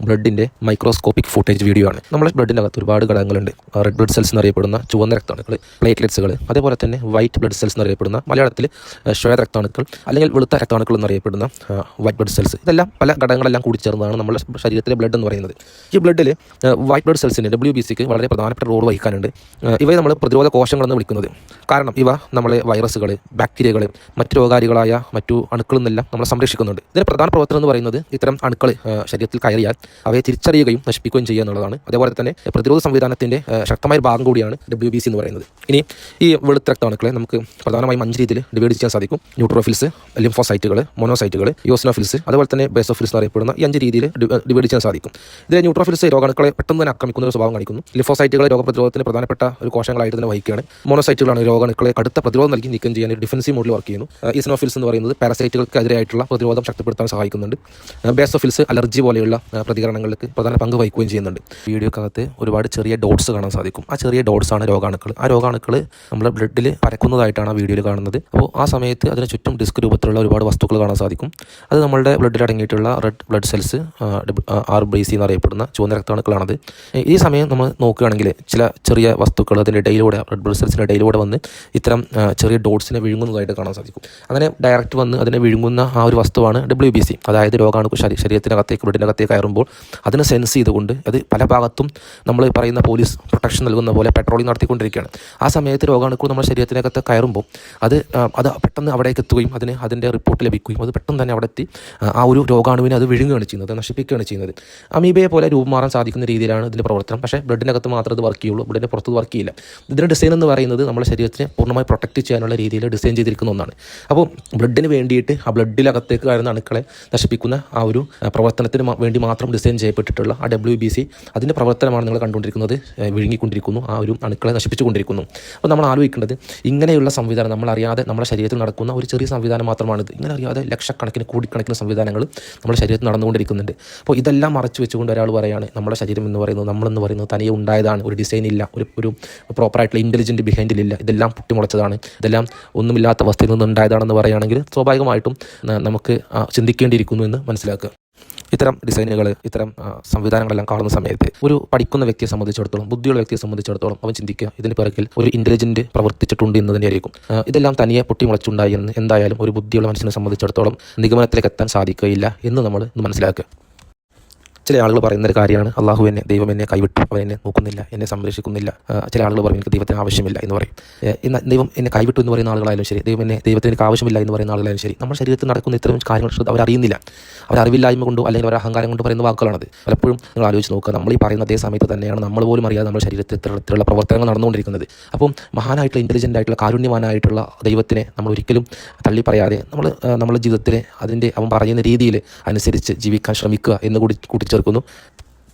ബ്ലഡിൻ്റെ microscopic footage video ആണ്. നമ്മുടെ ബ്ലഡിൻ്റെ അകത്ത് ഒരുപാട് ഘടകങ്ങളുണ്ട്. റെഡ് ബ്ലഡ് സെൽസ് എന്നറിയപ്പെടുന്ന ചുവന്ന രക്താണുക്കൾ, പ്ലേറ്റ്ലെറ്റ്സുകൾ, അതേപോലെ തന്നെ വൈറ്റ് ബ്ലഡ് സെൽസ് എന്നറിയപ്പെടുന്ന മലയാളത്തിൽ ശ്വേത രക്താണുക്കൾ അല്ലെങ്കിൽ വെളുത്ത രക്താണുക്കൾ എന്നറിയപ്പെടുന്ന വൈറ്റ് ബ്ലഡ് സെൽസ്. ഇതെല്ലാം പല ഘടകങ്ങളെല്ലാം കൂടി ചേർന്നതാണ് നമ്മുടെ ശരീരത്തിലെ ബ്ലഡ് എന്ന് പറയുന്നത്. ഈ ബ്ലഡിൽ വൈറ്റ് ബ്ലഡ് സെൽസിന് WBCക്ക് വളരെ പ്രധാനപ്പെട്ട റോൾ വഹിക്കാനുണ്ട്. ഇവയെ നമ്മൾ പ്രതിരോധ കോശങ്ങളെന്ന് വിളിക്കുന്നത്. കാരണം ഇവ നമ്മളെ വൈറസുകൾ, ബാക്ടീരിയകൾ, മറ്റ് രോഗാരികളായ മറ്റു അണുക്കളിൽ നിന്നെല്ലാം നമ്മളെ സംരക്ഷിക്കുന്നുണ്ട്. ഇതിൻ്റെ പ്രധാന പ്രവർത്തനം എന്ന് പറയുന്നത് ഇത്തരം അണുക്കൾ ശരീരത്തിൽ കയറിയാൽ അവയെ തിരിച്ചറിയുകയും നശിപ്പിക്കുകയും ചെയ്യുക എന്നുള്ളതാണ്. അതേപോലെ തന്നെ പ്രതിരോധ സംവിധാനത്തിൻ്റെ ശക്തമായ ഭാഗം കൂടിയാണ് WBC എന്ന് പറയുന്നത്. ഇനി ഈ വെളുത്ത രക്താണുക്കളെ നമുക്ക് പ്രധാനമായും 5 രീതിയിൽ ഡിവൈഡ് ചെയ്യാൻ സാധിക്കും. ന്യൂട്രോഫിൽസ്, ലിംഫോസൈറ്റുകൾ, മോണോസൈറ്റുകൾ, യോസിനോഫിൽസ്, അതുപോലെ തന്നെ ബേസോഫിൽസ് എന്നറിയപ്പെടുന്ന ഈ 5 രീതിയിൽ ഡിവൈഡ് ചെയ്യാൻ സാധിക്കും. ഇതിലെ ന്യൂട്രോഫിൽസ് രോഗാണുക്കളെ പെട്ടെന്ന് തന്നെ ആക്രമിക്കുന്ന ഒരു സ്വഭാവം കാണിക്കുന്നു. ലിംഫോസൈറ്റുകൾ രോഗപ്രതിരോധത്തിന് പ്രധാനപ്പെട്ട ഒരു കോശങ്ങളായിട്ട് തന്നെ വഹിക്കുകയാണ്. മോണോസൈറ്റുകളാണ് രോഗാണുക്കളെ കടുത്ത പ്രതിരോധം നൽകി നീക്കം ചെയ്യാൻ ഒരു ഡിഫൻസീവ് മോഡിൽ വർക്ക് ചെയ്യുന്നു. ഈസിനോഫിൽസ് എന്ന് പറയുന്നത് പാരസൈറ്റുകൾക്കെതിരായിട്ടുള്ള പ്രതിരോധം ശക്തിപ്പെടുത്താൻ സഹായിക്കുന്നുണ്ട്. ബേസോഫിൽസ് അലർജി പോലെയുള്ള പ്രതികരണങ്ങൾക്ക് പ്രധാന പങ്ക് വഹിക്കുകയും ചെയ്യുന്നുണ്ട്. വീഡിയോക്കകത്ത് ഒരുപാട് ചെറിയ ഡോട്ട്സ് കാണാൻ സാധിക്കും. ആ ചെറിയ ഡോട്ട്സാണ് രോഗാണുക്കൾ. ആ രോഗാണുക്കൾ നമ്മുടെ ബ്ലഡിൽ പരക്കുന്നതായിട്ടാണ് ആ വീഡിയോയിൽ കാണുന്നത്. അപ്പോൾ ആ സമയത്ത് അതിന് ചുറ്റും ഡിസ്ക് രൂപത്തിലുള്ള ഒരുപാട് വസ്തുക്കൾ കാണാൻ സാധിക്കും. അത് നമ്മുടെ ബ്ലഡിൽ അടങ്ങിയിട്ടുള്ള റെഡ് ബ്ലഡ് സെൽസ്, RBC എന്നറിയപ്പെടുന്ന ചുവന്ന രക്താണുക്കളാണത്. ഈ സമയം നമ്മൾ നോക്കുകയാണെങ്കിൽ ചില ചെറിയ വസ്തുക്കൾ അതിൻ്റെ ഇടയിലൂടെ, റെഡ് ബ്ലഡ് സെൽസിൻ്റെ ഇടയിലൂടെ വന്ന് ഇത്തരം ചെറിയ ഡോട്ട്സിനെ വിഴുങ്ങുന്നതായിട്ട് കാണാൻ സാധിക്കും. അങ്ങനെ ഡയറക്റ്റ് വന്ന് അതിനെ വിഴുങ്ങുന്ന ആ ഒരു വസ്തുവാണ് WBC. അതായത് രോഗാണുക്കൾ ശരീരത്തിനകത്തേക്ക്, ബ്ലഡിനകത്തേക്ക് കയറുമ്പോൾ അതിനെ സെൻസ് ചെയ്തുകൊണ്ട് അത് പല ഭാഗത്തും നമ്മൾ പറയുന്ന പോലീസ് പ്രൊട്ടക്ഷൻ നൽകുന്ന പോലെ പെട്രോളിംഗ് നടത്തിക്കൊണ്ടിരിക്കുകയാണ്. ആ സമയത്ത് രോഗാണുക്കൾ നമ്മുടെ ശരീരത്തിനകത്ത് കയറുമ്പോൾ അത് പെട്ടെന്ന് അവിടേക്ക് എത്തുകയും അതിൻ്റെ റിപ്പോർട്ട് ലഭിക്കുകയും അത് പെട്ടെന്ന് തന്നെ അവിടെ എത്തി ആ ഒരു രോഗാണുവിനെ അത് വിഴുങ്ങുകയാണ് ചെയ്യുന്നത്, നശിപ്പിക്കുകയാണ് ചെയ്യുന്നത്. അമീബയെ പോലെ രൂപം മാറാൻ സാധിക്കുന്ന രീതിയിലാണ് ഇതിൻ്റെ പ്രവർത്തനം. പക്ഷേ ബ്ലഡിനകത്ത് മാത്രമേ ഇത് വർക്ക് ചെയ്യുള്ളൂ, ബ്ലഡിൻ്റെ പുറത്ത് വർക്ക് ചെയ്യില്ല. ഇതിൻ്റെ ഡിസൈൻ എന്ന് പറയുന്നത് നമ്മുടെ ശരീരത്തിനെ പൂർണ്ണമായി പ്രൊട്ടക്റ്റ് ചെയ്യാനുള്ള രീതിയിൽ ഡിസൈൻ ചെയ്തിരിക്കുന്ന ഒന്നാണ്. അപ്പോൾ ബ്ലഡിന് വേണ്ടിയിട്ട് ആ ബ്ലഡിനകത്തേക്ക് കയറുന്ന അണുക്കളെ നശിപ്പിക്കുന്ന ആ ഒരു പ്രവർത്തനത്തിന് വേണ്ടി മാത്രം ഡിസൈൻ ചെയ്യപ്പെട്ടിട്ടുള്ള ആ WBC, അതിൻ്റെ പ്രവർത്തനമാണ് നിങ്ങൾ കണ്ടുകൊണ്ടിരിക്കുന്നത്. വിഴുങ്ങിക്കൊണ്ടിരിക്കുന്നു, ആ ഒരു അണുക്കളെ നശിപ്പിച്ചുകൊണ്ടിരിക്കുന്നു. അപ്പോൾ നമ്മൾ ആലോചിക്കേണ്ടത് ഇങ്ങനെയുള്ള സംവിധാനം നമ്മളറിയാതെ നമ്മുടെ ശരീരത്തിൽ നടക്കുന്ന ഒരു ചെറിയ സംവിധാനം മാത്രമാണിത്. ഇങ്ങനെ അറിയാതെ ലക്ഷക്കണക്കിന് കോടിക്കണക്കിന് സംവിധാനങ്ങൾ നമ്മുടെ ശരീരത്തിൽ നടന്നുകൊണ്ടിരിക്കുന്നുണ്ട്. അപ്പോൾ ഇതെല്ലാം മറച്ചു വെച്ചുകൊണ്ട് ഒരാൾ പറയുകയാണ് നമ്മുടെ ശരീരം എന്ന് പറയുന്നത്, നമ്മളെന്ന് പറയുന്നത് തനിയെ ഉണ്ടായതാണ്, ഒരു ഡിസൈൻ ഇല്ല, ഒരു പ്രോപ്പറായിട്ടുള്ള ഇൻ്റലിജൻറ്റ് ബിഹൈൻഡിലില്ല, ഇതെല്ലാം പൊട്ടിമുളച്ചതാണ്, ഇതെല്ലാം ഒന്നുമില്ലാത്ത അവസ്ഥയിൽ നിന്ന് ഉണ്ടായതാണെന്ന് പറയുകയാണെങ്കിൽ സ്വാഭാവികമായിട്ടും നമുക്ക് ചിന്തിക്കേണ്ടിയിരിക്കുന്നു എന്ന് മനസ്സിലാക്കുക. ഇത്തരം ഡിസൈനുകൾ, ഇത്തരം സംവിധാനങ്ങളെല്ലാം കാണുന്ന സമയത്ത് ഒരു പഠിക്കുന്ന വ്യക്തിയെ സംബന്ധിച്ചിടത്തോളം, ബുദ്ധിയുള്ള വ്യക്തിയെ സംബന്ധിച്ചിടത്തോളം അവൻ ചിന്തിക്കുക ഇതിന് പിറകിൽ ഒരു ഇൻ്റലിജൻറ്റ് പ്രവർത്തിച്ചിട്ടുണ്ട് എന്ന് തന്നെയായിരിക്കും. ഇതെല്ലാം തനിയെ പൊട്ടിമുളച്ചുണ്ടായി എന്ന് എന്തായാലും ഒരു ബുദ്ധിയുള്ള മനുഷ്യനെ സംബന്ധിച്ചിടത്തോളം നിഗമനത്തിലേക്ക് എത്താൻ സാധിക്കുകയില്ല എന്ന് നമ്മൾ സംമനസ്സിലാക്കുക. ചില ആളുകൾ പറയുന്ന ഒരു കാര്യമാണ്, ദൈവം എന്നെ കൈവിട്ടു, അവൻ എന്നെ നോക്കുന്നില്ല, എന്നെ സംരക്ഷിക്കുന്നില്ല. ചില ആളുകൾ പറയും എനിക്ക് ദൈവത്തിന് ആവശ്യമില്ല എന്ന് പറയും. ദൈവം എന്നെ കൈവിട്ടു എന്ന് പറയുന്ന ആളുകളായാലും ശരി, ദൈവത്തിന് എനിക്ക് ആവശ്യമില്ല എന്ന് പറയുന്ന ആളുകളായാലും ശരി, നമ്മുടെ ശരീരത്തിൽ നടക്കുന്ന ഇത്തരം കാര്യങ്ങൾ അവരറിയുന്നില്ല. അവരറിവില്ലായ്മ കൊണ്ടോ അല്ലെങ്കിൽ അവരുടെ അഹങ്കാരം കൊണ്ട് പറയുന്ന വാക്കുകളാണത്. പലപ്പോഴും നിങ്ങൾ ആലോചിച്ച് നോക്കുക, നമ്മൾ ഈ പറയുന്ന അതേ സമയത്ത് തന്നെയാണ് നമ്മൾ പോലും അറിയാതെ നമ്മുടെ ശരീരത്തിൽ ഇത്തരത്തിലുള്ള പ്രവർത്തനങ്ങൾ നടന്നുകൊണ്ടിരിക്കുന്നത്. അപ്പം മഹാനായിട്ടുള്ള, ഇൻ്റലിജൻ്റ് ആയിട്ടുള്ള, കാരുണ്യവാനായിട്ടുള്ള ദൈവത്തിനെ നമ്മൾ ഒരിക്കലും തള്ളി പറയാതെ നമ്മുടെ ജീവിതത്തിലെ അവൻ പറയുന്ന രീതിയിൽ അനുസരിച്ച് ജീവിക്കാൻ ശ്രമിക്കുക എന്ന് കൂടി കൂട്ടിച്ചേർക്കുന്നു.